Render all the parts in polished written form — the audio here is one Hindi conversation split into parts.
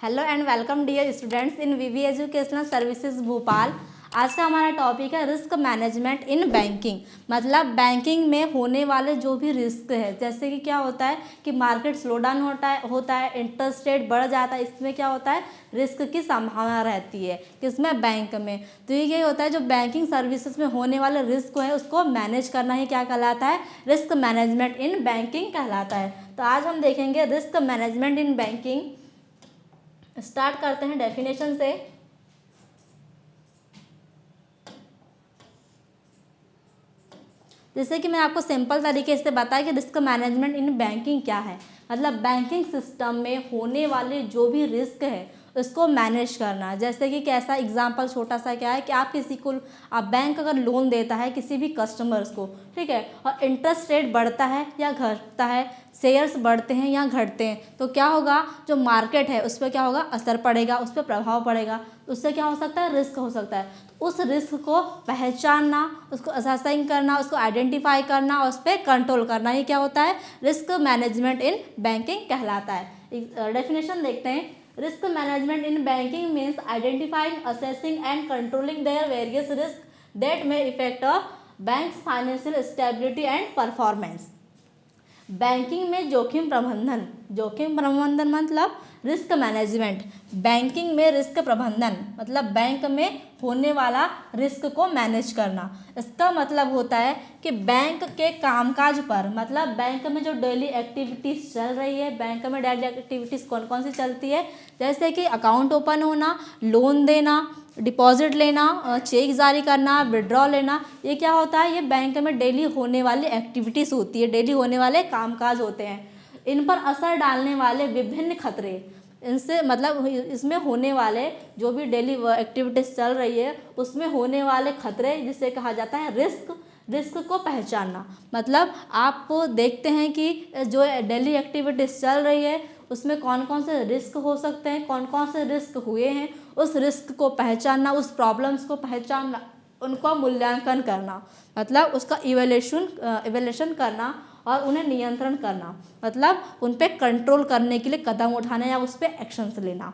Hello and welcome dear students in VV educational services Bhopal. आज का हमारा टॉपिक है रिस्क मैनेजमेंट इन बैंकिंग। मतलब बैंकिंग में होने वाले जो भी रिस्क है, जैसे कि क्या होता है कि मार्केट स्लो डाउन होता है, इंटरेस्ट रेट बढ़ जाता है, इसमें क्या होता है रिस्क की संभावना रहती है किसमें, बैंक में। तो ये होता है जो बैंकिंग सर्विसेज में होने वाले रिस्क है उसको मैनेज करना ही क्या कहलाता है, रिस्क मैनेजमेंट इन बैंकिंग कहलाता है। तो आज हम देखेंगे risk management in banking. Start करते हैं डेफिनेशन से। जैसे कि मैं आपको सिंपल तरीके से बताया कि रिस्क मैनेजमेंट इन बैंकिंग क्या है। मतलब बैंकिंग सिस्टम में होने वाले जो भी रिस्क है उसको मैनेज करना। जैसे कि कैसा एग्जांपल छोटा सा क्या है कि आप किसी को बैंक अगर लोन देता है किसी भी कस्टमर्स को, ठीक है, और इंटरेस्ट रेट बढ़ता है या घटता है, शेयर्स बढ़ते हैं या घटते हैं, तो क्या होगा, जो मार्केट है उस पर क्या होगा, असर पड़ेगा, उस पर प्रभाव पड़ेगा। उससे क्या हो सकता है, रिस्क हो सकता है। तो उस रिस्क को पहचानना, उसको असेसिंग करना, उसको आइडेंटिफाई करना और उस पर कंट्रोल करना, ये क्या होता है, रिस्क मैनेजमेंट इन बैंकिंग कहलाता है। डेफिनेशन देखते हैं। Risk management in banking means identifying, assessing and controlling their various risk that may affect a bank's financial stability and performance. Banking में जोखिम प्रबंधन मतलब रिस्क मैनेजमेंट। बैंकिंग में रिस्क प्रबंधन मतलब बैंक में होने वाला रिस्क को मैनेज करना। इसका मतलब होता है कि बैंक के कामकाज पर, मतलब बैंक में जो डेली एक्टिविटीज़ चल रही है, बैंक में डेली एक्टिविटीज़ कौन कौन सी चलती है, जैसे कि अकाउंट ओपन होना, लोन देना, डिपॉजिट लेना, चेक जारी करना, विड्रॉ लेना, ये क्या होता है, ये बैंक में डेली होने वाली एक्टिविटीज़ होती है, डेली होने वाले कामकाज होते हैं। इन पर असर डालने वाले विभिन्न खतरे, इनसे मतलब इसमें होने वाले जो भी डेली एक्टिविटीज़ चल रही है उसमें होने वाले खतरे, जिसे कहा जाता है रिस्क को पहचानना। मतलब आप देखते हैं कि जो डेली एक्टिविटीज़ चल रही है उसमें कौन कौन से रिस्क हो सकते हैं, कौन कौन से रिस्क हुए हैं, उस रिस्क को पहचानना, उस प्रॉब्लम्स को पहचानना, उनका मूल्यांकन करना, मतलब उसका इवैल्यूएशन करना और उन्हें नियंत्रण करना, मतलब उन पर कंट्रोल करने के लिए कदम उठाना या उस पर एक्शंस लेना।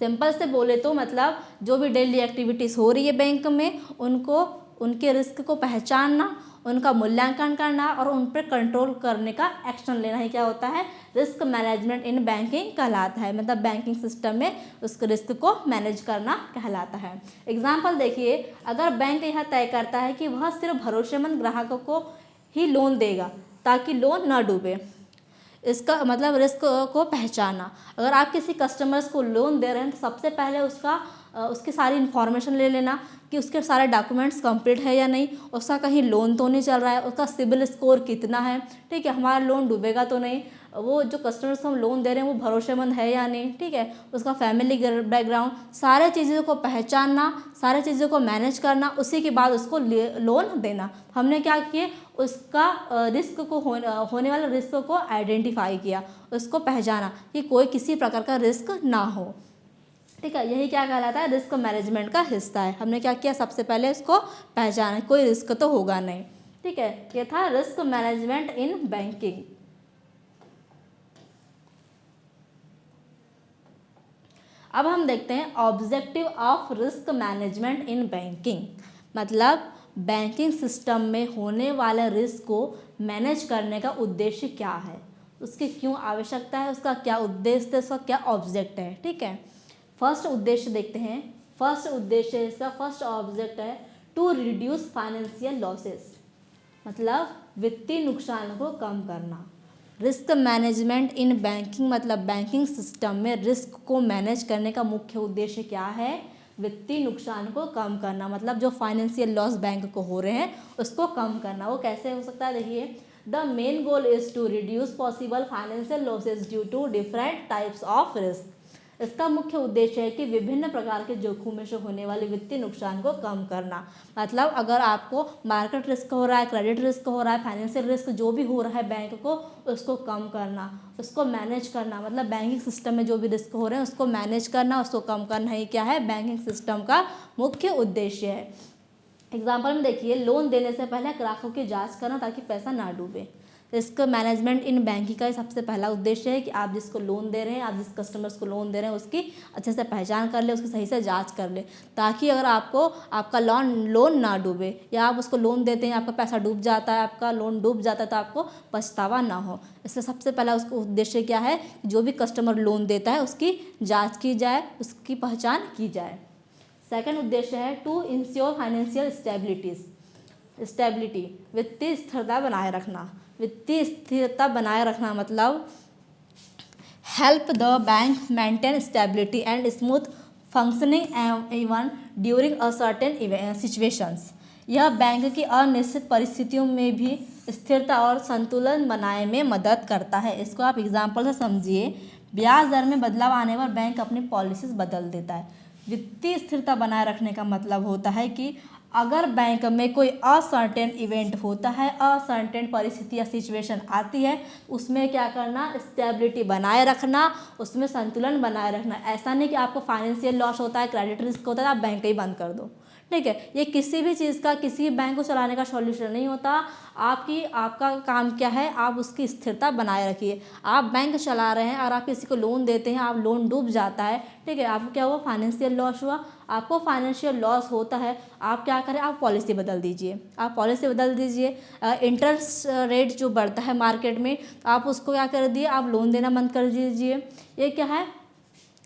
सिंपल से बोले तो मतलब जो भी डेली एक्टिविटीज़ हो रही है बैंक में उनके रिस्क को पहचानना, उनका मूल्यांकन करना और उन पर कंट्रोल करने का एक्शन लेना ही क्या होता है, रिस्क मैनेजमेंट इन बैंकिंग कहलाता है। मतलब बैंकिंग सिस्टम में उस रिस्क को मैनेज करना कहलाता है। एग्जाम्पल देखिए, अगर बैंक यह तय करता है कि वह सिर्फ भरोसेमंद ग्राहकों को ही लोन देगा ताकि लोन न डूबे, इसका मतलब रिस्क को पहचाना। अगर आप किसी कस्टमर्स को लोन दे रहे हैं तो सबसे पहले उसकी सारी इन्फॉर्मेशन ले लेना कि उसके सारे डॉक्यूमेंट्स कंप्लीट है या नहीं, उसका कहीं लोन तो नहीं चल रहा है, उसका सिबिल स्कोर कितना है, ठीक है, हमारा लोन डूबेगा तो नहीं, वो जो कस्टमर्स को हम लोन दे रहे हैं वो भरोसेमंद है या नहीं, ठीक है, उसका फैमिली बैकग्राउंड, सारे चीज़ों को पहचानना, सारे चीज़ों को मैनेज करना, उसी के बाद उसको लोन देना। हमने क्या किया, उसका रिस्क को होने वाले रिस्क को आइडेंटिफाई किया, उसको पहचाना कि कोई किसी प्रकार का रिस्क ना हो, ठीक है, यही क्या कहलाता है, रिस्क मैनेजमेंट का हिस्सा है। हमने क्या किया, सबसे पहले इसको पहचाना, कोई रिस्क तो होगा नहीं, ठीक है, ये था रिस्क मैनेजमेंट इन बैंकिंग। अब हम देखते हैं objective of risk management in banking. मतलब बैंकिंग सिस्टम में होने वाले रिस्क को मैनेज करने का उद्देश्य क्या है, उसकी क्यों आवश्यकता है, उसका क्या उद्देश्य है, उसका क्या ऑब्जेक्ट है, ठीक है। फर्स्ट उद्देश्य देखते हैं। फर्स्ट उद्देश्य इसका, फर्स्ट ऑब्जेक्ट है टू रिड्यूस फाइनेंशियल लॉसेस, मतलब वित्तीय नुकसान को कम करना। रिस्क मैनेजमेंट इन बैंकिंग मतलब बैंकिंग सिस्टम में रिस्क को मैनेज करने का मुख्य उद्देश्य क्या है, वित्तीय नुकसान को कम करना। मतलब जो फाइनेंशियल लॉस बैंक को हो रहे हैं उसको कम करना। वो कैसे हो सकता है, देखिए, the main goal is to reduce possible financial losses due to different types of risk. इसका मुख्य उद्देश्य है कि विभिन्न प्रकार के जोखिमों से होने वाले वित्तीय नुकसान को कम करना। मतलब अगर आपको मार्केट रिस्क हो रहा है, क्रेडिट रिस्क हो रहा है, फाइनेंशियल रिस्क जो भी हो रहा है बैंक को, उसको कम करना, उसको मैनेज करना। मतलब बैंकिंग सिस्टम में जो भी रिस्क हो रहे हैं उसको मैनेज करना, उसको कम करना ही क्या है, बैंकिंग सिस्टम का मुख्य उद्देश्य है। एग्जाम्पल में देखिए, लोन देने से पहले ग्राहकों की जाँच करना ताकि पैसा ना डूबे। रिस्क मैनेजमेंट इन बैंकिंग का सबसे पहला उद्देश्य है कि आप जिसको लोन दे रहे हैं, आप जिस कस्टमर्स को लोन दे रहे हैं उसकी अच्छे से पहचान कर ले, उसकी सही से जांच कर ले, ताकि अगर आपको आपका लोन ना डूबे, या आप उसको लोन देते हैं आपका पैसा डूब जाता है, आपका लोन डूब जाता है तो आपको पछतावा ना हो। इसलिए सबसे पहला उसका उद्देश्य क्या है, जो भी कस्टमर लोन देता है उसकी जाँच की जाए, उसकी पहचान की जाए। सेकंड उद्देश्य है टू इंश्योर फाइनेंशियल स्टेबिलिटी, वित्तीय स्थिरता बनाए रखना। वित्तीय स्थिरता बनाए रखना मतलब help the bank maintain stability and smooth functioning even during a certain situations. यह बैंक की अनिश्चित परिस्थितियों में भी स्थिरता और संतुलन बनाने में मदद करता है। इसको आप एग्जाम्पल से समझिए। ब्याज दर में बदलाव आने पर बैंक अपनी पॉलिसीज बदल देता है। वित्तीय स्थिरता बनाए रखने का मतलब होता है कि अगर बैंक में कोई असर्टेन इवेंट होता है, असर्टेन परिस्थिति या सिचुएशन आती है, उसमें क्या करना, स्टेबिलिटी बनाए रखना, उसमें संतुलन बनाए रखना। ऐसा नहीं कि आपको फाइनेंशियल लॉस होता है, क्रेडिट रिस्क होता है, आप बैंक ही बंद कर दो, ठीक है। ये किसी भी चीज़ का, किसी भी बैंक को चलाने का सॉल्यूशन नहीं होता। आपका काम क्या है, आप उसकी स्थिरता बनाए रखिए। आप बैंक चला रहे हैं और आप किसी को लोन देते हैं, आप लोन डूब जाता है, ठीक है, आपको क्या हुआ, फाइनेंशियल लॉस हुआ। आपको फाइनेंशियल लॉस होता है, आप क्या करें, आप पॉलिसी बदल दीजिए, आप पॉलिसी बदल दीजिए। इंटरेस्ट रेट जो बढ़ता है मार्केट में, आप उसको क्या कर दिए, आप लोन देना बंद कर दीजिए। ये क्या है,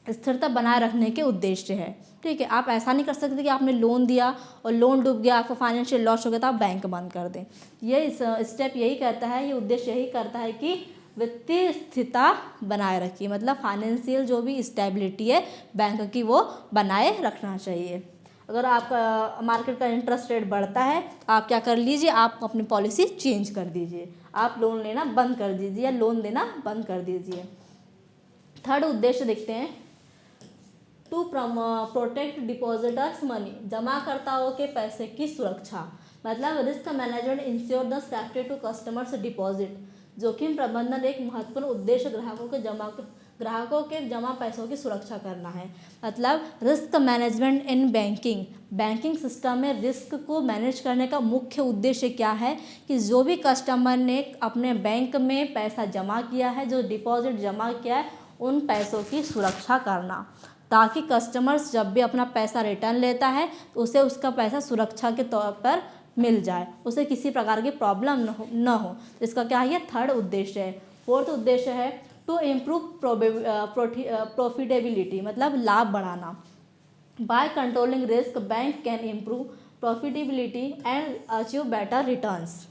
स्थिरता बनाए रखने के उद्देश्य है, ठीक है। आप ऐसा नहीं कर सकते कि आपने लोन दिया और लोन डूब गया, आपको फाइनेंशियल लॉस हो गया तो आप बैंक बंद कर दें। ये स्टेप यही करता है, ये उद्देश्य यही करता है कि वित्तीय स्थिरता बनाए रखिए, मतलब फाइनेंशियल जो भी स्टेबिलिटी है बैंक की वो बनाए रखना चाहिए। अगर आपका मार्केट का इंटरेस्ट रेट बढ़ता है तो आप क्या कर लीजिए, आप अपनी पॉलिसी चेंज कर दीजिए, आप लोन लेना बंद कर दीजिए या लोन देना बंद कर दीजिए। थर्ड उद्देश्य देखते हैं, टू प्रोटेक्ट डिपॉजिटर्स मनी, जमाकर्ताओं के पैसे की सुरक्षा, मतलब risk management ensure the safety to customers deposit. जोखिम प्रबंधन एक महत्वपूर्ण उद्देश्य ग्राहकों के जमा पैसों की सुरक्षा करना है। मतलब risk management in banking system में रिस्क को मैनेज करने का मुख्य उद्देश्य क्या है कि जो भी कस्टमर ने अपने बैंक में पैसा जमा किया है, जो डिपॉजिट जमा किया है, उन पैसों की सुरक्षा करना, ताकि कस्टमर्स जब भी अपना पैसा रिटर्न लेता है तो उसे उसका पैसा सुरक्षा के तौर पर मिल जाए, उसे किसी प्रकार की प्रॉब्लम न हो। इसका क्या है, ये थर्ड उद्देश्य है। फोर्थ उद्देश्य है टू इम्प्रूव प्रॉफिटेबिलिटी, मतलब लाभ बढ़ाना। By controlling risk bank can improve profitability and achieve better returns.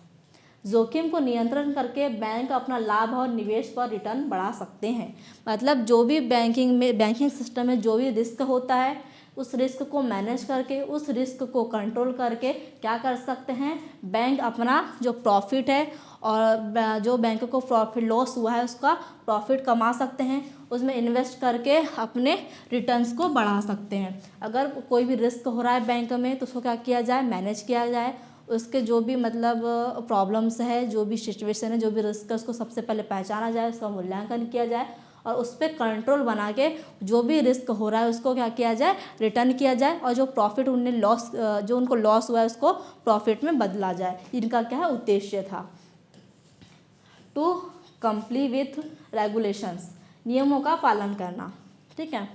जोखिम को नियंत्रण करके बैंक अपना लाभ और निवेश पर रिटर्न बढ़ा सकते हैं। मतलब जो भी बैंकिंग सिस्टम में जो भी रिस्क होता है, उस रिस्क को मैनेज करके, उस रिस्क को कंट्रोल करके क्या कर सकते हैं, बैंक अपना जो प्रॉफिट है और जो बैंक को प्रॉफिट लॉस हुआ है उसका प्रॉफिट कमा सकते हैं, उसमें इन्वेस्ट करके अपने रिटर्न्स को बढ़ा सकते हैं। अगर कोई भी रिस्क हो रहा है बैंक में तो उसको क्या किया जाए, मैनेज किया जाए। उसके जो भी मतलब प्रॉब्लम्स है, जो भी सिचुएशन है, जो भी रिस्क है, उसको सबसे पहले पहचाना जाए, उसका मूल्यांकन किया जाए और उस पर कंट्रोल बना के जो भी रिस्क हो रहा है उसको क्या किया जाए, रिटर्न किया जाए, और जो प्रॉफिट जो उनको लॉस हुआ है उसको प्रॉफिट में बदला जाए। इनका क्या है, उद्देश्य था। टू कंप्ली विथ रेगुलेशंस, नियमों का पालन करना, ठीक है।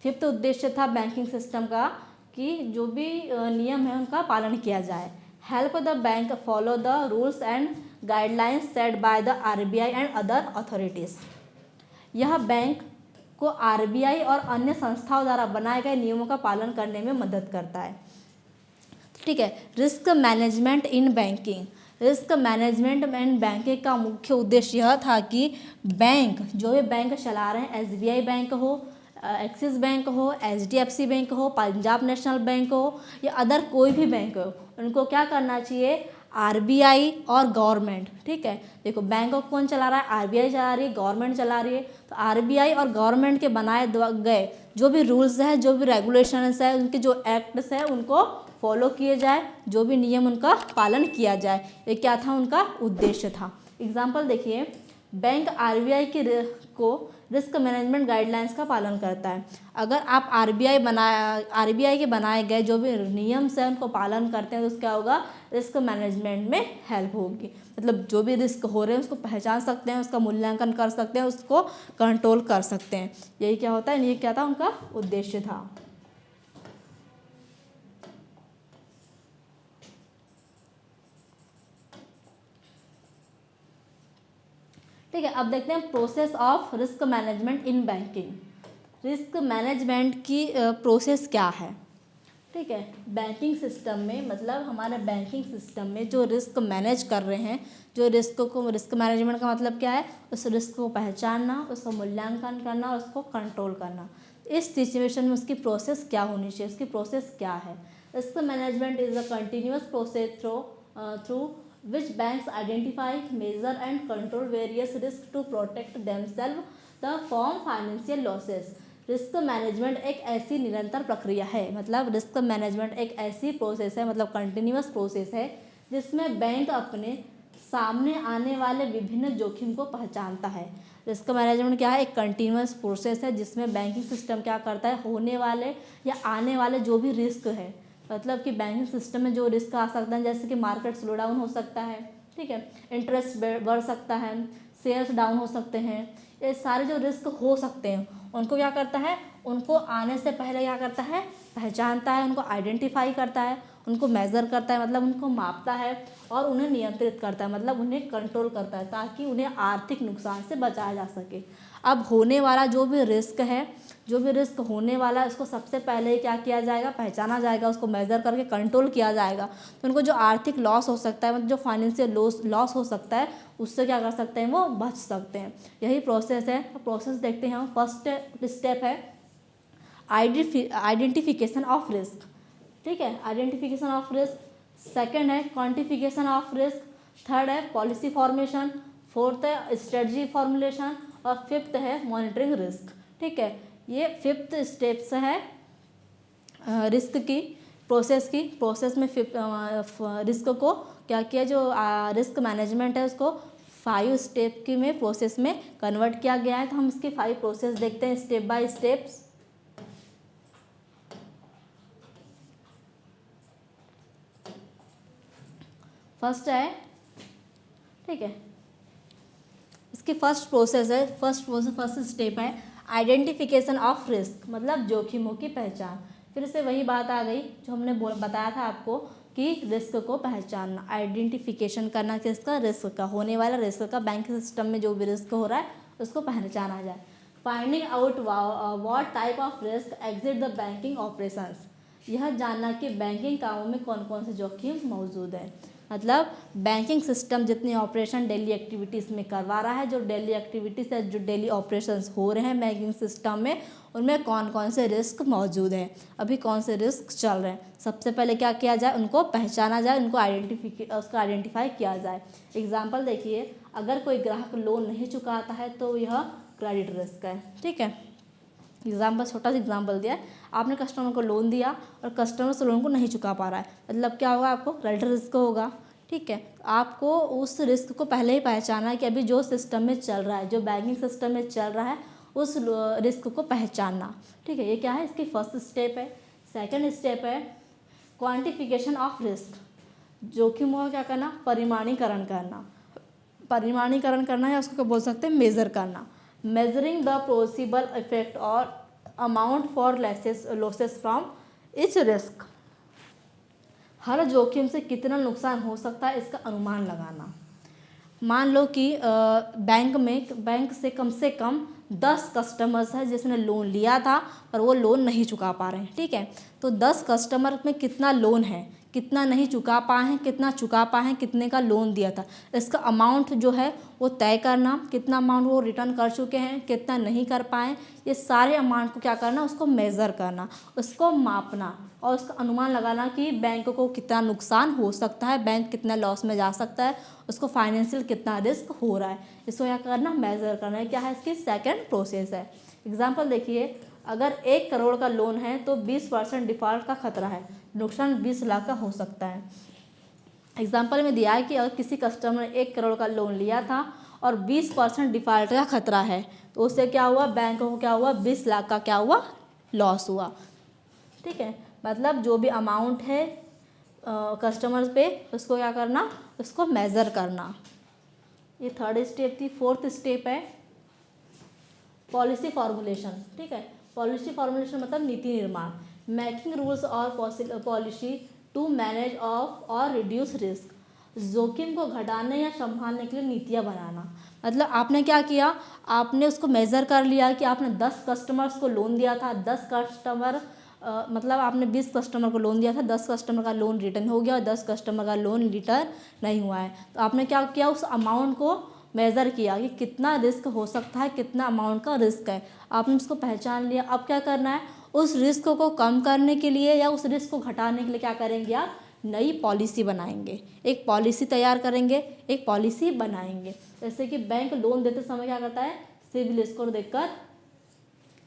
फिफ्थ उद्देश्य था बैंकिंग सिस्टम का कि जो भी नियम है उनका पालन किया जाए। Help the bank follow the rules and guidelines set by the RBI and other authorities. यह बैंक को RBI और अन्य संस्थाओं द्वारा बनाए गए नियमों का पालन करने में मदद करता है, ठीक है। Risk management in banking, risk management and banking का मुख्य उद्देश्य यह था कि बैंक, जो भी बैंक चला रहे हैं, SBI बैंक हो, एक्सिस बैंक हो, HDFC बैंक हो, पंजाब नेशनल बैंक हो या अदर कोई भी बैंक हो, उनको क्या करना चाहिए, RBI और गवर्नमेंट, ठीक है। देखो बैंक को कौन चला रहा है, RBI चला रही है, गवर्नमेंट चला रही है। तो RBI और गवर्नमेंट के बनाए गए जो भी रूल्स है, जो भी रेगुलेशंस है, उनके जो एक्ट्स है उनको फॉलो किए जाए, जो भी नियम उनका पालन किया जाए। ये क्या था, उनका उद्देश्य था। एग्जाम्पल देखिए, बैंक RBI को रिस्क मैनेजमेंट गाइडलाइंस का पालन करता है। अगर आप आरबीआई के बनाए गए जो भी नियम से उनको पालन करते हैं तो उसका होगा रिस्क मैनेजमेंट में हेल्प होगी। मतलब जो भी रिस्क हो रहे हैं उसको पहचान सकते हैं, उसका मूल्यांकन कर सकते हैं, उसको कंट्रोल कर सकते हैं। यही क्या होता है, ये क्या था उनका उद्देश्य था। ठीक है, अब देखते हैं process of risk management in banking. Risk management की प्रोसेस क्या है। ठीक है, बैंकिंग सिस्टम में मतलब हमारे बैंकिंग सिस्टम में जो रिस्क मैनेज कर रहे हैं, जो रिस्क मैनेजमेंट का मतलब क्या है, उस रिस्क को पहचानना, उसका मूल्यांकन करना और उसको कंट्रोल करना। इस सिचुएशन में उसकी प्रोसेस क्या होनी चाहिए, उसकी प्रोसेस क्या है। Risk management is a continuous process through which banks identify, measure and control various risks to protect themselves from financial losses। Risk management एक ऐसी निरंतर प्रक्रिया है, मतलब रिस्क मैनेजमेंट एक ऐसी प्रोसेस है, मतलब कंटिन्यूअस प्रोसेस है जिसमें बैंक अपने सामने आने वाले विभिन्न जोखिम को पहचानता है। रिस्क मैनेजमेंट क्या है, एक कंटिन्यूअस प्रोसेस है जिसमें बैंकिंग सिस्टम क्या करता है, होने वाले या आने वाले जो भी रिस्क है, मतलब कि बैंकिंग सिस्टम में जो रिस्क आ सकता है, जैसे कि मार्केट स्लो डाउन हो सकता है, ठीक है, इंटरेस्ट बढ़ सकता है, शेयर्स डाउन हो सकते हैं, ये सारे जो रिस्क हो सकते हैं उनको क्या करता है, उनको आने से पहले क्या करता है, पहचानता है, उनको आइडेंटिफाई करता है, उनको मेज़र करता है, मतलब उनको मापता है और उन्हें नियंत्रित करता है, मतलब उन्हें कंट्रोल करता है ताकि उन्हें आर्थिक नुकसान से बचाया जा सके। अब होने वाला जो भी रिस्क है, जो भी रिस्क होने वाला है उसको सबसे पहले क्या किया जाएगा, पहचाना जाएगा, उसको मेज़र करके कंट्रोल किया जाएगा। तो उनको जो आर्थिक लॉस हो सकता है, मतलब जो फाइनेंशियल लॉस हो सकता है, उससे क्या कर सकते हैं, वो बच सकते हैं। यही प्रोसेस है। प्रोसेस देखते हैं हम। फर्स्ट स्टेप है आइडेंटिफिकेशन ऑफ रिस्क। ठीक है, आइडेंटिफिकेशन ऑफ रिस्क। सेकंड है क्वांटिफिकेशन ऑफ रिस्क। थर्ड है पॉलिसी फॉर्मेशन। फोर्थ है स्ट्रेटजी फॉर्मुलेशन और फिफ्थ है मॉनिटरिंग रिस्क। ठीक है, ये फिफ्थ स्टेप्स है रिस्क की प्रोसेस में रिस्क को क्या किया, जो रिस्क मैनेजमेंट है उसको 5 स्टेप की में प्रोसेस में कन्वर्ट किया गया है। तो हम इसके 5 प्रोसेस देखते हैं स्टेप बाय स्टेप्स। फर्स्ट है, ठीक है, इसकी फर्स्ट स्टेप है आइडेंटिफिकेशन ऑफ रिस्क, मतलब जोखिमों की पहचान। फिर से वही बात आ गई जो हमने बताया था आपको कि रिस्क को पहचानना, आइडेंटिफिकेशन करना किसका, रिस्क का, होने वाला रिस्क का, बैंक सिस्टम में जो भी रिस्क हो रहा है उसको पहचाना जाए। Finding out what type of risk exit the banking operations, यह जानना कि बैंकिंग कामों में कौन कौन से जोखिम मौजूद है। मतलब बैंकिंग सिस्टम जितने ऑपरेशन डेली एक्टिविटीज़ में करवा रहा है, जो डेली एक्टिविटीज़ है, जो डेली ऑपरेशंस हो रहे हैं बैंकिंग सिस्टम में, उनमें कौन कौन से रिस्क मौजूद हैं, अभी कौन से रिस्क चल रहे हैं। सबसे पहले क्या किया जाए, उनको पहचाना जाए, उनको आइडेंटिफाई किया जाए। एग्जाम्पल देखिए, अगर कोई ग्राहक लोन नहीं चुकाता है तो यह क्रेडिट रिस्क है। ठीक है, एग्जाम्पल, छोटा सा एग्जाम्पल दिया है, आपने कस्टमर को लोन दिया और कस्टमर उस लोन को नहीं चुका पा रहा है, मतलब क्या होगा, आपको क्रेडिट रिस्क होगा। ठीक है, आपको उस रिस्क को पहले ही पहचाना है कि अभी जो सिस्टम में चल रहा है, जो बैंकिंग सिस्टम में चल रहा है, उस रिस्क को पहचानना। ठीक है, ये क्या है, इसकी फर्स्ट स्टेप है। सेकंड स्टेप है क्वांटिफिकेशन ऑफ रिस्क, जोखिमों का क्या करना, परिमाणीकरण करना। परिमाणीकरण करना है, उसको क्या बोल सकते हैं, मेज़र करना। मेजरिंग द पॉसिबल इफेक्ट और amount for losses from each risk, हर जोखिम से कितना नुकसान हो सकता है इसका अनुमान लगाना। मान लो कि बैंक से कम 10 कस्टमर्स है जिसने लोन लिया था पर वो लोन नहीं चुका पा रहे हैं। ठीक है, तो 10 कस्टमर में कितना लोन है, कितना नहीं चुका पाए हैं, कितना चुका पाए हैं, कितने का लोन दिया था, इसका अमाउंट जो है वो तय करना, कितना अमाउंट वो रिटर्न कर चुके हैं, कितना नहीं कर पाए, ये सारे अमाउंट को क्या करना, उसको मेज़र करना, उसको मापना और उसका अनुमान लगाना कि बैंक को कितना नुकसान हो सकता है, बैंक कितना लॉस में जा सकता है, उसको फाइनेंशियल कितना रिस्क हो रहा है, इसको क्या करना, मेज़र करना है। क्या है, इसकी सेकेंड प्रोसेस है। एग्जाम्पल देखिए, अगर 1 करोड़ का लोन है तो 20% डिफ़ॉल्ट का खतरा है, नुकसान 20 लाख का हो सकता है। एग्जाम्पल में दिया है कि अगर किसी कस्टमर ने 1 करोड़ का लोन लिया था और 20% डिफ़ॉल्ट का खतरा है तो उससे क्या हुआ, बैंक को क्या हुआ, 20 लाख का क्या हुआ, लॉस हुआ। ठीक है, मतलब जो भी अमाउंट है कस्टमर्स पे उसको क्या करना, उसको मेज़र करना। ये थर्ड स्टेप थी। फोर्थ स्टेप है पॉलिसी फॉर्मुलेशन। ठीक है, पॉलिसी फॉर्मुलेशन मतलब नीति निर्माण, मेकिंग रूल्स और पॉलिसी टू मैनेज ऑफ और रिड्यूस रिस्क, जोखिम को घटाने या संभालने के लिए नीतियाँ बनाना। मतलब आपने क्या किया, आपने उसको मेज़र कर लिया कि आपने 10 कस्टमर्स को लोन दिया था, 10 कस्टमर मतलब आपने 20 कस्टमर को लोन दिया था, 10 कस्टमर का लोन रिटर्न हो गया और 10 कस्टमर का लोन रिटर्न नहीं हुआ है। तो आपने क्या किया, उस अमाउंट को मेज़र किया कि कितना रिस्क हो सकता है, कितना अमाउंट का रिस्क है, आपने उसको पहचान लिया। अब क्या करना है, उस रिस्क को कम करने के लिए या उस रिस्क को घटाने के लिए क्या करेंगे आप, नई पॉलिसी बनाएंगे, एक पॉलिसी तैयार करेंगे, एक पॉलिसी बनाएंगे। जैसे कि बैंक लोन देते समय क्या करता है, सिबिल स्कोर देखकर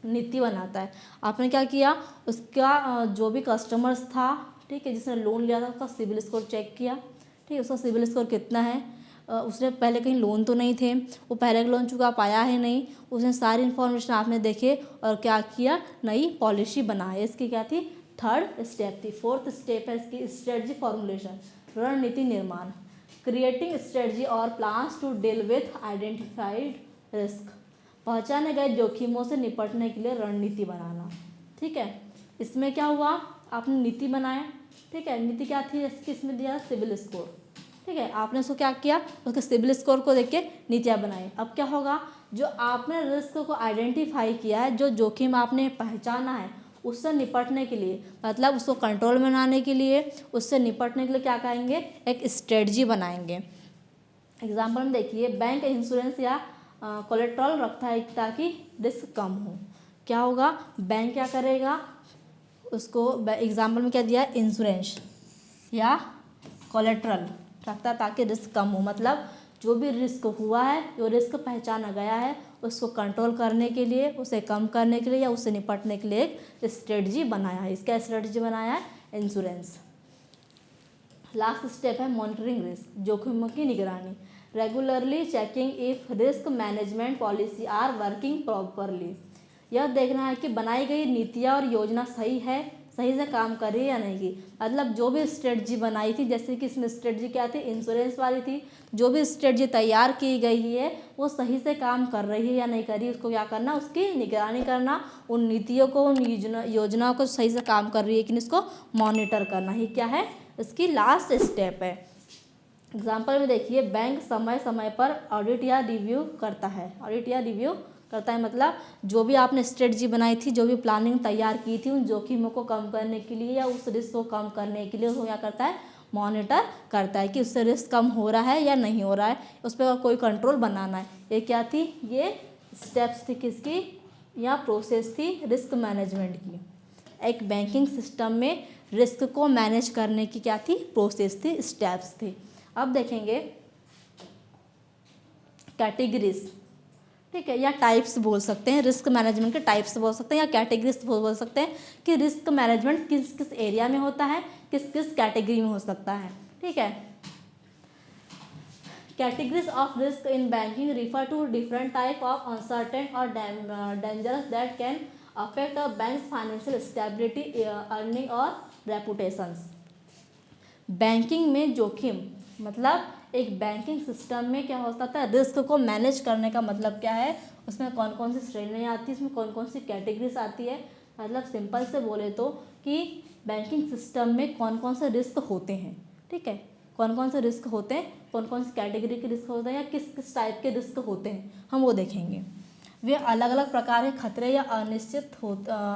नीति बनाता है। आपने क्या किया, उसका जो भी कस्टमर्स था, ठीक है, जिसने लोन लिया था, उसका सिबिल स्कोर चेक किया। ठीक है, उसका सिबिल स्कोर कितना है, उसने पहले कहीं लोन तो नहीं थे, वो पहले लोन चुका पाया है नहीं, उसने सारी इन्फॉर्मेशन आपने देखे और क्या किया, नई पॉलिसी बनाई। इसकी क्या थी, थर्ड स्टेप थी। फोर्थ स्टेप है इसकी स्ट्रेटजी फॉर्मुलेशन, रणनीति निर्माण, क्रिएटिंग स्ट्रेटजी और plans to deal with identified risk, पहचाने गए जोखिमों से निपटने के लिए रणनीति बनाना। ठीक है, इसमें क्या हुआ, आपने नीति बनाया। ठीक है, नीति क्या थी इसकी, इसमें दिया सिबिल स्कोर। ठीक है, आपने उसको क्या किया, उसके सिबिल स्कोर को देख के नीतियाँ बनाई। अब क्या होगा, जो आपने रिस्क को आइडेंटिफाई किया है, जो जोखिम आपने पहचाना है, उससे निपटने के लिए, मतलब उसको कंट्रोल में लाने के लिए, उससे निपटने के लिए क्या करेंगे, एक स्ट्रेटजी बनाएंगे। एग्जाम्पल में देखिए, बैंक इंश्योरेंस या कोलेट्रल रखता है ताकि रिस्क कम हो। क्या होगा, बैंक क्या करेगा, उसको एग्जाम्पल में क्या दिया, इंश्योरेंस या कोलेट्रल रखता है ताकि रिस्क कम हो। मतलब जो भी रिस्क हुआ है, जो रिस्क पहचाना गया है, उसको कंट्रोल करने के लिए, उसे कम करने के लिए या उससे निपटने के लिए एक स्ट्रेटजी बनाया है। इसका स्ट्रेटजी बनाया है इंश्योरेंस। लास्ट स्टेप है मॉनिटरिंग रिस्क, जोखिमों की निगरानी, regularly checking if risk management policy are working properly. यह देखना है कि बनाई गई नीतियाँ और योजना सही है, सही से काम कर रही है या नहीं की। मतलब जो भी स्ट्रेटजी बनाई थी, जैसे कि इसमें स्ट्रेटजी क्या थी, इंश्योरेंस वाली थी, जो भी स्ट्रेटजी तैयार की गई है वो सही से काम कर रही है या नहीं कर रही, उसको क्या करना, उसकी निगरानी करना, उन नीतियों को, उन योजनाओं को सही से काम कर रही है कि इसको मॉनिटर करना ही क्या है, इसकी लास्ट स्टेप है। एग्जाम्पल में देखिए, बैंक समय समय पर ऑडिट या रिव्यू करता है। ऑडिट या रिव्यू करता है मतलब जो भी आपने स्ट्रेटजी बनाई थी, जो भी प्लानिंग तैयार की थी, उन जोखिमों को कम करने के लिए या उस रिस्क को कम करने के लिए वो क्या करता है, मॉनिटर करता है कि उससे रिस्क कम हो रहा है या नहीं हो रहा है, उस पर कोई कंट्रोल बनाना है। ये क्या थी, ये स्टेप्स थी किसकी, या प्रोसेस थी रिस्क मैनेजमेंट की। एक बैंकिंग सिस्टम में रिस्क को मैनेज करने की क्या थी, प्रोसेस थी, स्टेप्स थी। अब देखेंगे कैटेगरीज। ठीक है, या टाइप्स बोल सकते हैं, रिस्क मैनेजमेंट के टाइप्स बोल सकते हैं या कैटेगरीज बोल सकते हैं कि रिस्क मैनेजमेंट किस किस एरिया में होता है, किस किस कैटेगरी में हो सकता है। ठीक है, categories of risk in banking refer to different type of uncertain और dangerous that can affect a bank's financial stability, earning और रेपुटेशंस। बैंकिंग में जोखिम मतलब एक बैंकिंग सिस्टम में क्या होता था, रिस्क को मैनेज करने का मतलब क्या है, उसमें कौन कौन सी श्रेणियाँ आती है, इसमें कौन कौन सी कैटेगरीज आती है। मतलब सिंपल से बोले तो कि बैंकिंग सिस्टम में कौन कौन से रिस्क होते हैं। ठीक है, कौन कौन से रिस्क होते हैं, कौन कौन सी कैटेगरी के रिस्क होते हैं या किस किस टाइप के रिस्क होते हैं, हम वो देखेंगे। वे अलग अलग प्रकार के खतरे या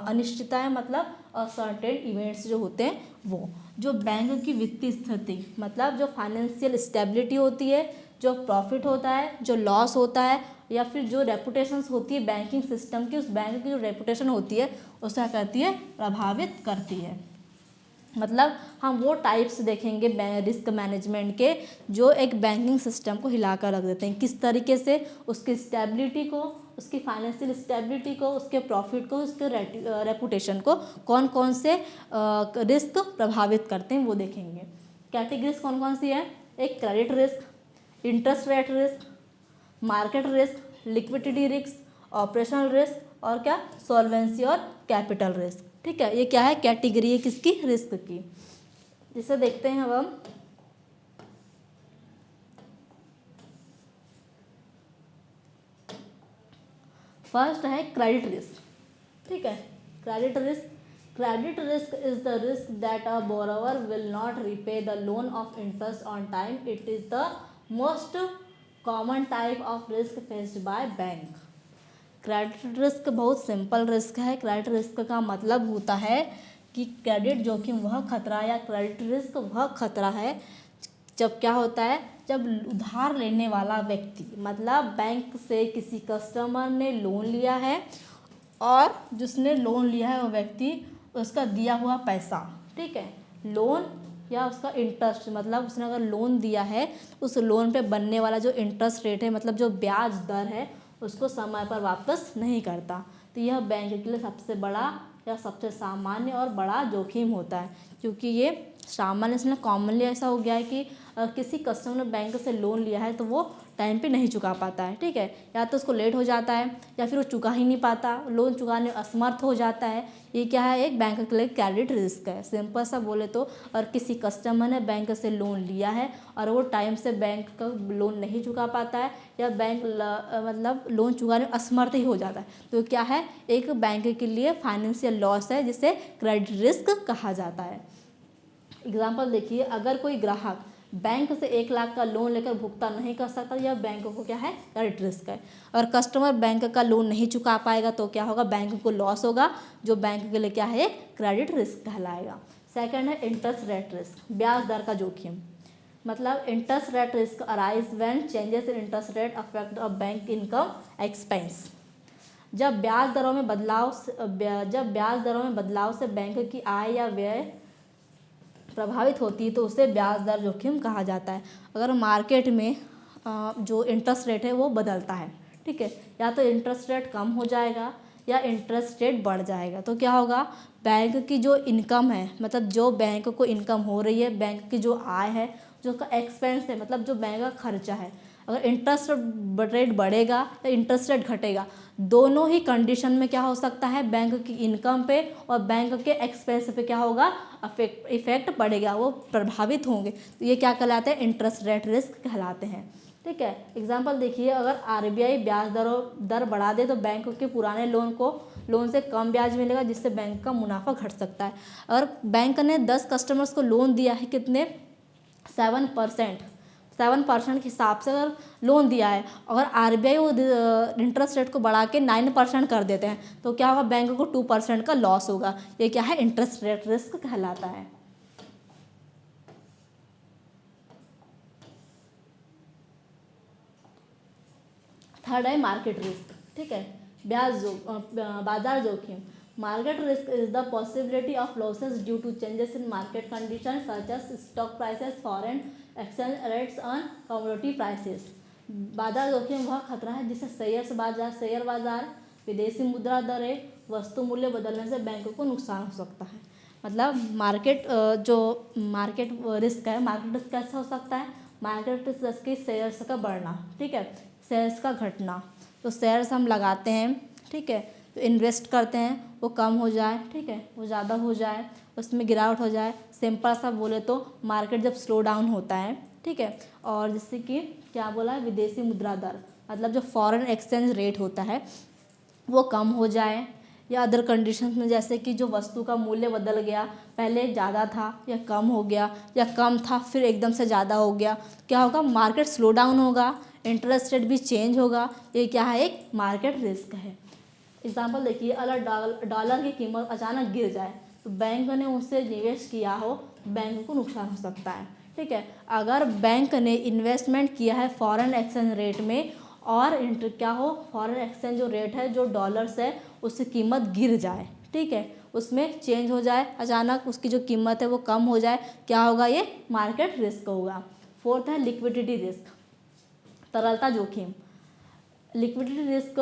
अनिश्चितताएँ मतलब असर्टेन इवेंट्स जो होते हैं वो। जो बैंक की वित्तीय स्थिति मतलब जो फाइनेंशियल स्टेबिलिटी होती है, जो प्रॉफिट होता है, जो लॉस होता है, या फिर जो रेपुटेशंस होती है बैंकिंग सिस्टम की, उस बैंक की जो रेपुटेशन होती है उसे क्या करती है, प्रभावित करती है। मतलब हम वो टाइप्स देखेंगे रिस्क मैनेजमेंट के जो एक बैंकिंग सिस्टम को हिलाकर रख देते हैं, किस तरीके से उसकी स्टेबिलिटी को, उसकी फाइनेंशियल स्टेबिलिटी को, उसके प्रॉफिट को, उसके रेपुटेशन को कौन कौन से रिस्क प्रभावित करते हैं वो देखेंगे। कैटेगरीज कौन कौन सी है, एक credit risk, interest rate risk, market risk, liquidity risk operational risk और क्या सॉल्वेंसी और कैपिटल रिस्क। ठीक है, ये क्या है कैटेगरी है किसकी रिस्क की। जिसे देखते हैं अब हम फर्स्ट है क्रेडिट रिस्क। ठीक है, credit risk is the risk that a borrower will not repay the loan of interest on time. It is the most common type of risk faced by bank. Credit risk बहुत सिंपल रिस्क है। क्रेडिट रिस्क का मतलब होता है कि क्रेडिट जोखिम वह खतरा या क्रेडिट रिस्क वह खतरा है जब क्या होता है, जब उधार लेने वाला व्यक्ति मतलब बैंक से किसी कस्टमर ने लोन लिया है और जिसने लोन लिया है वो व्यक्ति उसका दिया हुआ पैसा, ठीक है, लोन या उसका इंटरेस्ट, मतलब उसने अगर लोन दिया है उस लोन पे बनने वाला जो इंटरेस्ट रेट है मतलब जो ब्याज दर है उसको समय पर वापस नहीं करता, तो यह बैंक के लिए सबसे बड़ा या सबसे सामान्य और बड़ा जोखिम होता है। क्योंकि ये सामान्य इसमें कॉमनली ऐसा हो गया है कि किसी कस्टमर ने बैंक से लोन लिया है तो वो टाइम पे नहीं चुका पाता है, ठीक है, या तो उसको लेट हो जाता है या फिर वो चुका ही नहीं पाता, लोन चुकाने में असमर्थ हो जाता है। ये क्या है, एक बैंक के लिए क्रेडिट रिस्क है, सिंपल सा बोले तो। और किसी कस्टमर ने बैंक से लोन लिया है और वो टाइम से बैंक का लोन नहीं चुका पाता है या बैंक मतलब लोन चुकाने में असमर्थ ही हो जाता है, तो क्या है, एक बैंक के लिए फाइनेंशियल लॉस है जिसे क्रेडिट रिस्क कहा जाता है। एग्जाम्पल देखिए, अगर कोई ग्राहक बैंक से 1 लाख का लोन लेकर भुगतान नहीं कर सकता, यह बैंक को क्या है, क्रेडिट रिस्क है। और कस्टमर बैंक का लोन नहीं चुका पाएगा तो क्या होगा, बैंक को लॉस होगा, जो बैंक के लिए क्या है, क्रेडिट रिस्क कहलाएगा। सेकंड है इंटरेस्ट रेट रिस्क, ब्याज दर का जोखिम। मतलब interest rate risk arise when changes in interest rate affect a bank income expense. जब ब्याज दरों में बदलाव से बैंक की आय या व्यय प्रभावित होती है तो उसे ब्याज दर जोखिम कहा जाता है। अगर मार्केट में जो इंटरेस्ट रेट है वो बदलता है, ठीक है, या तो इंटरेस्ट रेट कम हो जाएगा या इंटरेस्ट रेट बढ़ जाएगा, तो क्या होगा, बैंक की जो इनकम है, मतलब जो बैंक को इनकम हो रही है, बैंक की जो आय है, जो उसका एक्सपेंस है, मतलब जो बैंक का खर्चा है, अगर इंटरेस्ट रेट बढ़ेगा या इंटरेस्ट रेट घटेगा, दोनों ही कंडीशन में क्या हो सकता है, बैंक की इनकम पे और बैंक के एक्सपेंस पे क्या होगा, इफेक्ट पड़ेगा, वो प्रभावित होंगे, तो ये क्या कहलाते हैं, इंटरेस्ट रेट रिस्क कहलाते हैं। ठीक है, एग्जांपल देखिए, अगर आरबीआई ब्याज दर बढ़ा दे तो बैंक के पुराने लोन से कम ब्याज मिलेगा जिससे बैंक का मुनाफा घट सकता है। अगर बैंक ने 10 कस्टमर्स को लोन दिया है, कितने, 7% के हिसाब से अगर लोन दिया है, अगर आरबीआई वो इंटरेस्ट रेट को बढ़ा के 9% कर देते हैं तो क्या होगा, बैंक को 2% का लॉस होगा। ये क्या है, इंटरेस्ट रेट रिस्क कहलाता है। थर्ड है मार्केट रिस्क, ठीक है, बाजार जोखिम। Market risk is the possibility of losses due to changes in market condition such as stock prices, foreign exchange rates on commodity prices. बाजार जोखिम वह खतरा है जिसे शेयर बाजार, विदेशी मुद्रा दरें, वस्तु मूल्य बदलने से बैंक को नुकसान हो सकता है। मतलब मार्केट रिस्क है, मार्केट रिस्क कैसे हो सकता है, मार्केट रिस्क की शेयर्स का बढ़ना, ठीक है, शेयर्स का घटना, तो शेयर्स हम लगाते हैं, ठीक है, तो इन्वेस्ट करते हैं, वो कम हो जाए, ठीक है, वो ज़्यादा हो जाए, उसमें गिरावट हो जाए, सिंपल सा बोले तो मार्केट जब स्लो डाउन होता है, ठीक है, और जैसे कि क्या बोला है, विदेशी मुद्रा दर, मतलब जो फॉरेन एक्सचेंज रेट होता है वो कम हो जाए, या अदर कंडीशंस में जैसे कि जो वस्तु का मूल्य बदल गया, पहले ज़्यादा था या कम हो गया, या कम था फिर एकदम से ज़्यादा हो गया, क्या होगा, मार्केट स्लो डाउन होगा, इंटरेस्ट रेट भी चेंज होगा, ये क्या है, एक मार्केट रिस्क है। एग्जाम्पल देखिए, अगर डॉलर की कीमत अचानक गिर जाए तो बैंक ने उससे निवेश किया हो, बैंक को नुकसान हो सकता है, ठीक है। अगर बैंक ने इन्वेस्टमेंट किया है फॉरेन एक्सचेंज रेट में और क्या हो, फॉरेन एक्सचेंज जो रेट है, जो डॉलर्स है, उसकी कीमत गिर जाए, ठीक है, उसमें चेंज हो जाए, अचानक उसकी जो कीमत है वो कम हो जाए, क्या होगा, ये मार्केट रिस्क होगा। फोर्थ है लिक्विडिटी रिस्क, तरलता जोखिम। Liquidity risk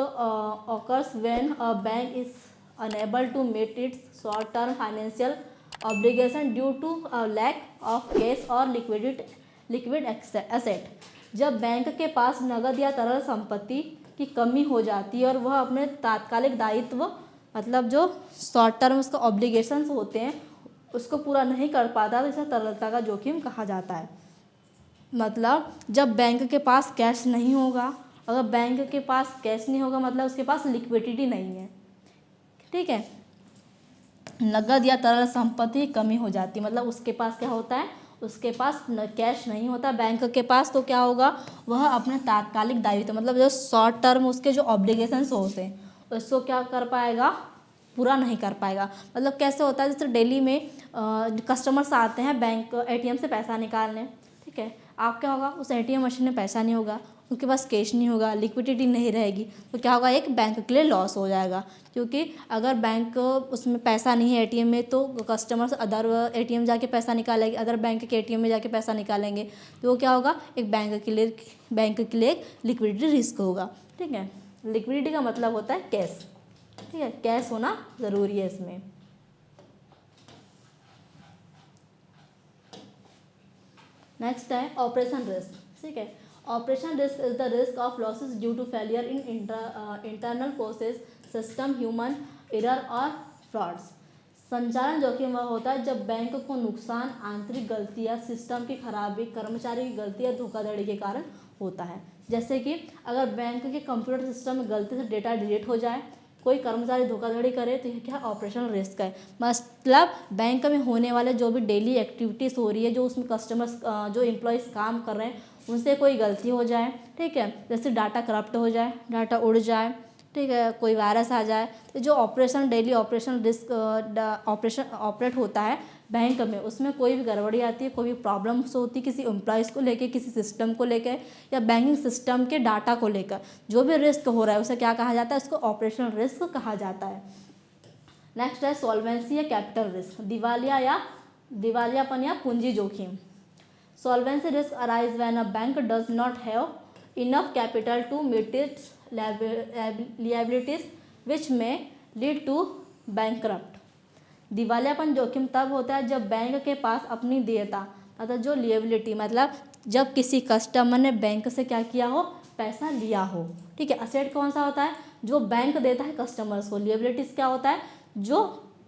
occurs when a bank is unable to meet its short-term financial obligation due to a lack of cash or liquid asset. जब बैंक के पास नगद या तरल संपत्ति की कमी हो जाती है और वह अपने तात्कालिक दायित्व मतलब जो शॉर्ट टर्म उसका ऑब्लिगेशंस होते हैं उसको पूरा नहीं कर पाता, तो इसे तरलता का जोखिम कहा जाता है। मतलब जब बैंक के पास कैश नहीं होगा, अगर बैंक के पास कैश नहीं होगा मतलब उसके पास लिक्विडिटी नहीं है, ठीक है, नगद या तरल संपत्ति की कमी हो जाती है, मतलब उसके पास क्या होता है, उसके पास कैश नहीं होता बैंक के पास, तो क्या होगा, वह अपने तात्कालिक दायित्व मतलब जो शॉर्ट टर्म उसके जो ऑब्लिगेशंस होते हैं उसको क्या कर पाएगा, पूरा नहीं कर पाएगा। मतलब कैसे होता है, जैसे डेली में कस्टमर्स आते हैं बैंक एटीएम से पैसा निकालने, ठीक है, आप क्या होगा, उस एटीएम मशीन में पैसा नहीं होगा, उनके पास कैश नहीं होगा, लिक्विडिटी नहीं रहेगी, तो क्या होगा, एक बैंक के लिए लॉस हो जाएगा। क्योंकि अगर बैंक उसमें पैसा नहीं है एटीएम में तो कस्टमर्स अदर एटीएम जाके पैसा निकालेंगे, अदर बैंक के एटीएम में जाके पैसा निकालेंगे, तो वो क्या होगा, एक बैंक के लिए एक लिक्विडिटी रिस्क होगा, ठीक है। लिक्विडिटी का मतलब होता है कैश, ठीक है, कैश होना ज़रूरी है इसमें। नेक्स्ट है ऑपरेशन रिस्क, ठीक है। Operation risk is the risk of losses due to failure in internal process, system, human error और फ्रॉड्स। संचालन जोखिम वह होता है जब बैंक को नुकसान आंतरिक गलती या सिस्टम की खराबी, कर्मचारी की गलती या धोखाधड़ी के कारण होता है। जैसे कि अगर बैंक के कंप्यूटर सिस्टम में गलती से डेटा डिलीट हो जाए, कोई कर्मचारी धोखाधड़ी करे, तो यह क्या ऑपरेशनल रिस्क है। मतलब बैंक में होने वाले जो भी डेली एक्टिविटीज़ हो रही है, जो उसमें कस्टमर्स जो एम्प्लॉयज़ काम कर रहे हैं उनसे कोई गलती हो जाए, ठीक है, जैसे डाटा करप्ट हो जाए, डाटा उड़ जाए, ठीक है, कोई वायरस आ जाए, तो जो डेली ऑपरेशन रिस्क ऑपरेट होता है बैंक में, उसमें कोई भी गड़बड़ी आती है, कोई भी प्रॉब्लम्स होती है किसी एम्प्लॉयज़ को लेकर, किसी सिस्टम को लेकर या बैंकिंग सिस्टम के डाटा को लेकर, जो भी रिस्क हो रहा है उसे क्या कहा जाता है, उसको ऑपरेशनल रिस्क कहा जाता है। नेक्स्ट है सॉल्वेंसी या कैपिटल रिस्क, दिवालियापन या पूंजी जोखिम। Solvency risk arise when a bank does not have enough capital to meet its liabilities which may lead to bankrupt। दिवालियापन जोखिम तब होता है जब बैंक के पास अपनी देयता मतलब जो लिएबिलिटी, मतलब जब किसी कस्टमर ने बैंक से क्या किया हो, पैसा लिया हो, ठीक है। असेट कौन सा होता है, जो बैंक देता है कस्टमर्स को। लिएबिलिटीज क्या होता है, जो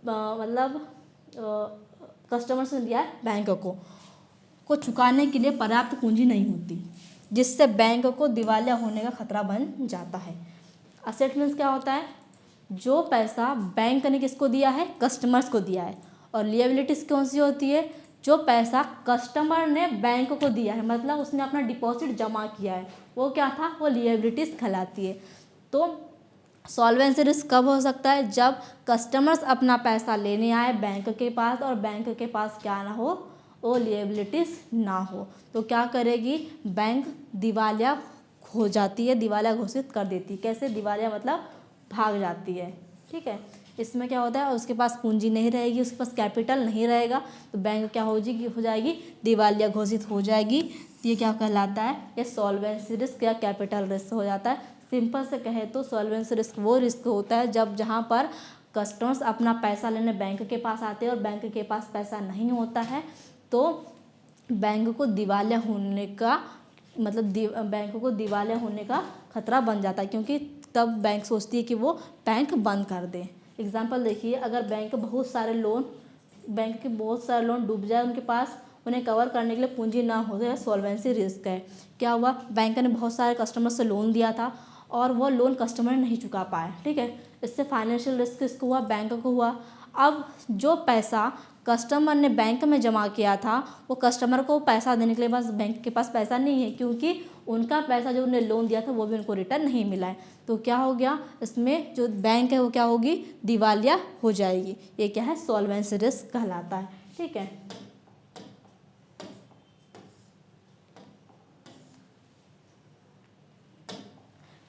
मतलब कस्टमर्स ने दिया है बैंक को चुकाने के लिए पर्याप्त पूंजी नहीं होती, जिससे बैंक को दिवालिया होने का खतरा बन जाता है। असेट मीन्स क्या होता है, जो पैसा बैंक ने किसको दिया है, कस्टमर्स को दिया है। और लिएबिलिटीज कौन सी होती है, जो पैसा कस्टमर ने बैंक को दिया है, मतलब उसने अपना डिपॉजिट जमा किया है, वो क्या था, वो लिएबिलिटीज कहलाती है। तो सॉल्वेंसी रिस्क कब हो सकता है, जब कस्टमर्स अपना पैसा लेने आए बैंक के पास और बैंक के पास क्या ना हो, वो लिएबिलिटीज़ ना हो, तो क्या करेगी, बैंक दिवालिया हो जाती है, दिवालिया घोषित कर देती है। कैसे दिवालिया, मतलब भाग जाती है, ठीक है। इसमें क्या होता है, उसके पास पूंजी नहीं रहेगी, उसके पास कैपिटल नहीं रहेगा, तो बैंक क्या हो जाएगी, दिवालिया घोषित हो जाएगी। ये क्या कहलाता है, ये सॉल्वेंसी रिस्क या कैपिटल रिस्क हो जाता है। सिंपल से कहे तो सॉल्वेंसी रिस्क वो रिस्क होता है जहाँ पर कस्टमर्स अपना पैसा लेने बैंक के पास आते हैं और बैंक के पास पैसा नहीं होता है, तो बैंक को दिवालिया होने का मतलब बैंक को दिवालिया होने का खतरा बन जाता है, क्योंकि तब बैंक सोचती है कि वो बैंक बंद कर दे। एग्जांपल देखिए, अगर बैंक के बहुत सारे लोन डूब जाए उनके पास, उन्हें कवर करने के लिए पूंजी ना हो, तो सॉल्वेंसी रिस्क है। क्या हुआ, बैंक ने बहुत सारे कस्टमर से लोन दिया था और वो लोन कस्टमर नहीं चुका पाए, ठीक है, इससे फाइनेंशियल रिस्क किसको हुआ, बैंक को हुआ। अब जो पैसा कस्टमर ने बैंक में जमा किया था, वो कस्टमर को पैसा देने के लिए बस बैंक के पास पैसा नहीं है, क्योंकि उनका पैसा जो उन्हें लोन दिया था वो भी उनको रिटर्न नहीं मिला है। तो क्या हो गया, इसमें जो बैंक है वो क्या होगी, दिवालिया हो जाएगी। ये क्या है, सॉल्वेंसी रिस्क कहलाता है, ठीक है।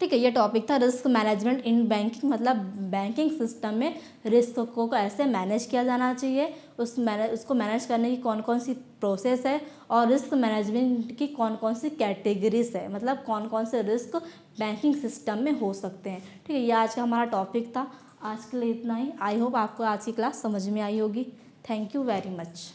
ठीक है, ये टॉपिक था रिस्क मैनेजमेंट इन बैंकिंग, मतलब बैंकिंग सिस्टम में रिस्क को कैसे मैनेज किया जाना चाहिए, उसको मैनेज करने की कौन कौन सी प्रोसेस है, और रिस्क मैनेजमेंट की कौन कौन सी कैटेगरीज है, मतलब कौन कौन से रिस्क बैंकिंग सिस्टम में हो सकते हैं। ठीक है, ये आज का हमारा टॉपिक था। आज के लिए इतना ही। आई होप आपको आज की क्लास समझ में आई होगी। Thank you very much.